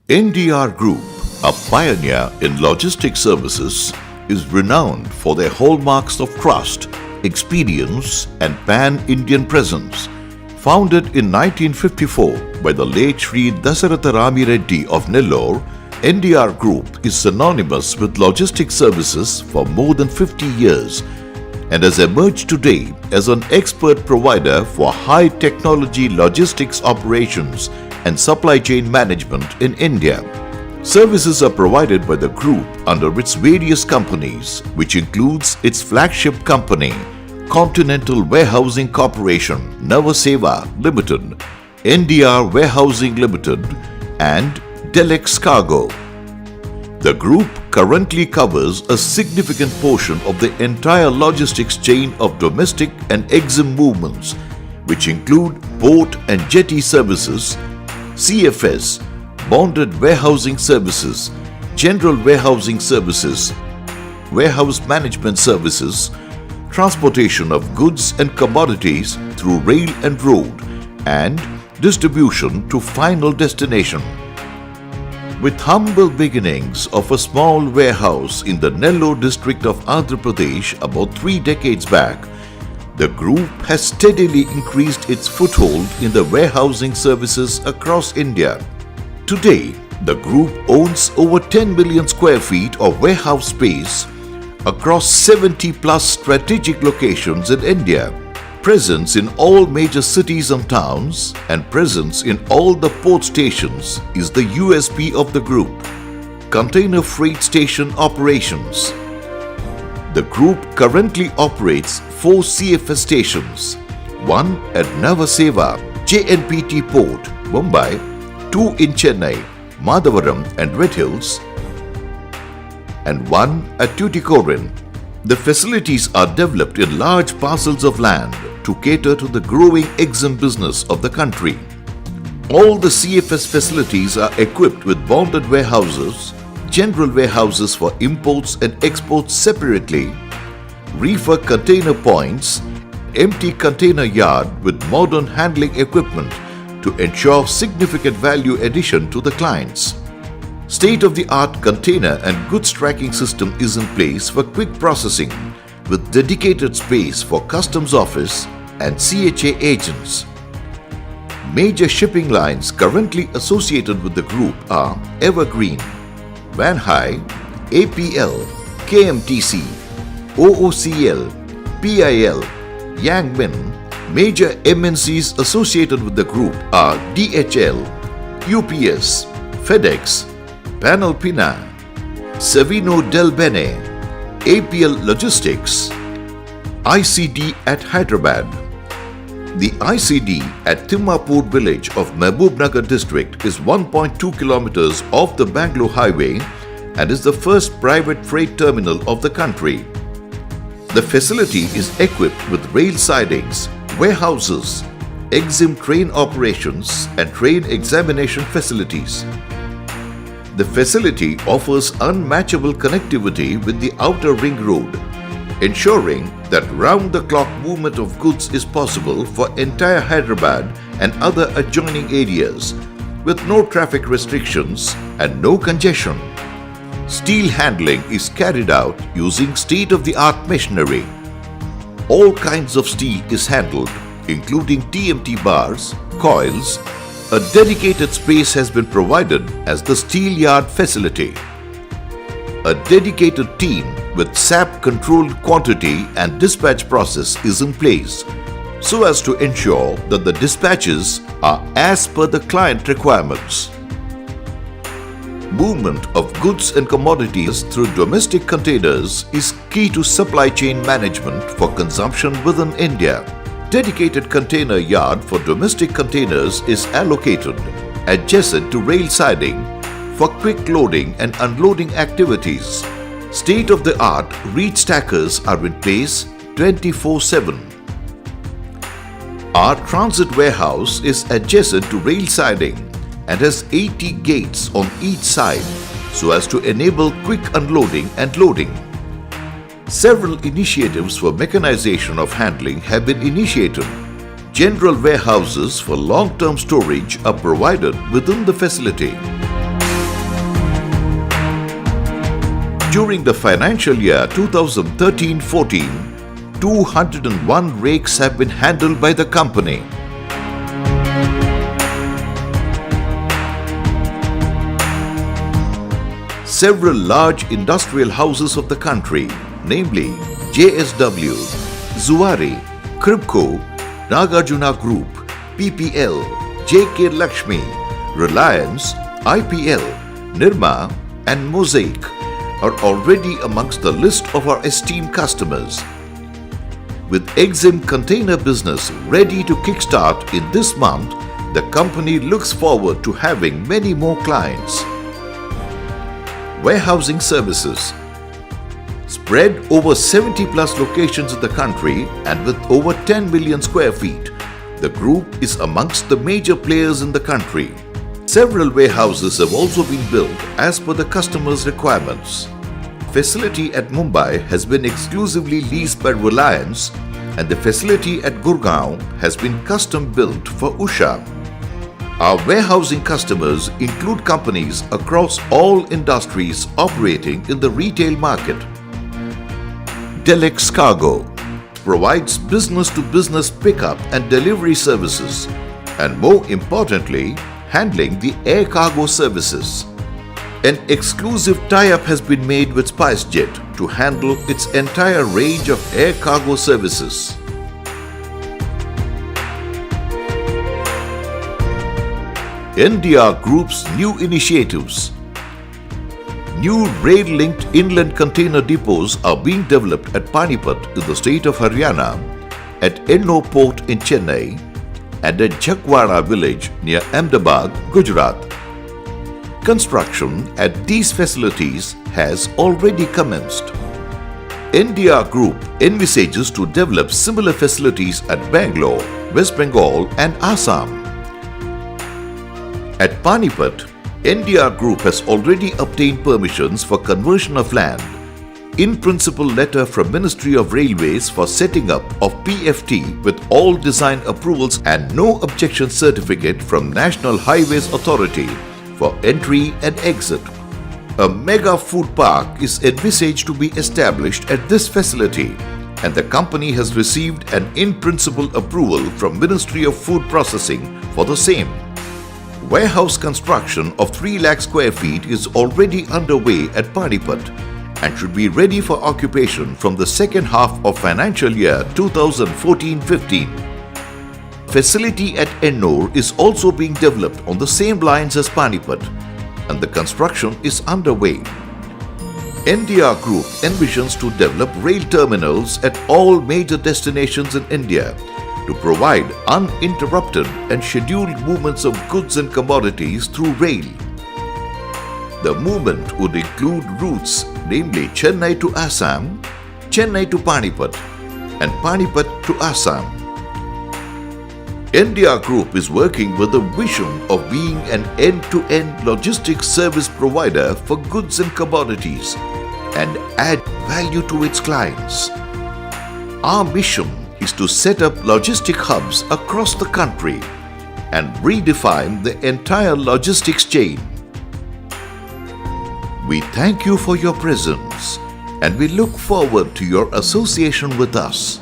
NDR Group, a pioneer in logistics services, is renowned for their hallmarks of trust, experience, and pan-Indian presence. Founded in 1954 by the late Sri Dasaratha Rami Reddy of Nellore, NDR Group is synonymous with logistics services for more than 50 years and has emerged today as an expert provider for high-technology logistics operations and supply chain management in India. Services are provided by the group under its various companies, which includes its flagship company, Continental Warehousing Corporation, Navaseva Limited, NDR Warehousing Limited, and Delex Cargo. The group currently covers a significant portion of the entire logistics chain of domestic and EXIM movements, which include port and jetty services, CFS, bonded warehousing services, general warehousing services, warehouse management services, transportation of goods and commodities through rail and road, and distribution to final destination. With humble beginnings of a small warehouse in the Nellore district of Andhra Pradesh about 3 decades back, the group has steadily increased its foothold in the warehousing services across India. Today, the group owns over 10 million square feet of warehouse space across 70 plus strategic locations in India, presence in all major cities and towns, and presence in all the port stations is the USP of the group. Container freight station operations. The group currently operates 4 CFS stations, one at Navaseva, JNPT Port, Mumbai, 2 in Chennai, Madavaram and Red Hills, and one at Tuticorin. The facilities are developed in large parcels of land to cater to the growing EXIM business of the country. All the CFS facilities are equipped with bonded warehouses, general warehouses for imports and exports separately, reefer container points, empty container yard with modern handling equipment to ensure significant value addition to the clients. State-of-the-art container and goods tracking system is in place for quick processing with dedicated space for customs office and CHA agents. Major shipping lines currently associated with the group are Evergreen, Vanhai, APL, KMTC, OOCL, PIL, Yangmin. Major MNCs associated with the group are DHL, UPS, FedEx, Panalpina, Savino Del Bene, APL Logistics, ICD at Hyderabad. The ICD at Timmapur village of Mahbubnagar district is 1.2 kilometers off the Bangalore highway and is the first private freight terminal of the country. The facility is equipped with rail sidings, warehouses, EXIM train operations and train examination facilities. The facility offers unmatchable connectivity with the outer ring road, ensuring that round-the-clock movement of goods is possible for entire Hyderabad and other adjoining areas, with no traffic restrictions and no congestion. Steel handling is carried out using state-of-the-art machinery. All kinds of steel is handled, including TMT bars, coils. A dedicated space has been provided as the steel yard facility. A dedicated team with SAP controlled quantity and dispatch process is in place so as to ensure that the dispatches are as per the client requirements. Movement of goods and commodities through domestic containers is key to supply chain management for consumption within India. Dedicated container yard for domestic containers is allocated adjacent to rail siding for quick loading and unloading activities. State-of-the-art reach stackers are in place 24/7. Our transit warehouse is adjacent to rail siding and has 80 gates on each side so as to enable quick unloading and loading. Several initiatives for mechanization of handling have been initiated. General warehouses for long-term storage are provided within the facility. During the financial year 2013-14, 201 rakes have been handled by the company. Several large industrial houses of the country, namely JSW, Zuari, Kripco, Nagarjuna Group, PPL, JK Lakshmi, Reliance, IPL, Nirma and Mosaic are already amongst the list of our esteemed customers. With Exim container business ready to kickstart in this month, the company looks forward to having many more clients. Warehousing services. Spread over 70 plus locations in the country and with over 10 million square feet, the group is amongst the major players in the country. Several warehouses have also been built as per the customers' requirements. Facility at Mumbai has been exclusively leased by Reliance and the facility at Gurgaon has been custom built for Usha. Our warehousing customers include companies across all industries operating in the retail market. Telex Cargo provides business-to-business pickup and delivery services and more importantly, handling the air cargo services. An exclusive tie-up has been made with SpiceJet to handle its entire range of air cargo services. NDR Group's new initiatives. New rail-linked inland container depots are being developed at Panipat in the state of Haryana, at Ennore Port in Chennai, and at Jakwara village near Ahmedabad, Gujarat. Construction at these facilities has already commenced. NDR Group envisages to develop similar facilities at Bangalore, West Bengal and Assam. At Panipat, NDR Group has already obtained permissions for conversion of land, in principle letter from Ministry of Railways for setting up of PFT with all design approvals and no objection certificate from National Highways Authority for entry and exit. A mega food park is envisaged to be established at this facility and the company has received an in-principle approval from Ministry of Food Processing for the same. Warehouse construction of 3 lakh square feet is already underway at Panipat and should be ready for occupation from the second half of financial year 2014-15. Facility at Ennore is also being developed on the same lines as Panipat and the construction is underway. NDR Group envisions to develop rail terminals at all major destinations in India to provide uninterrupted and scheduled movements of goods and commodities through rail. The movement would include routes namely Chennai to Assam, Chennai to Panipat and Panipat to Assam. NDR Group is working with the vision of being an end-to-end logistics service provider for goods and commodities and add value to its clients. Our mission is to set up logistic hubs across the country and redefine the entire logistics chain. We thank you for your presence and we look forward to your association with us.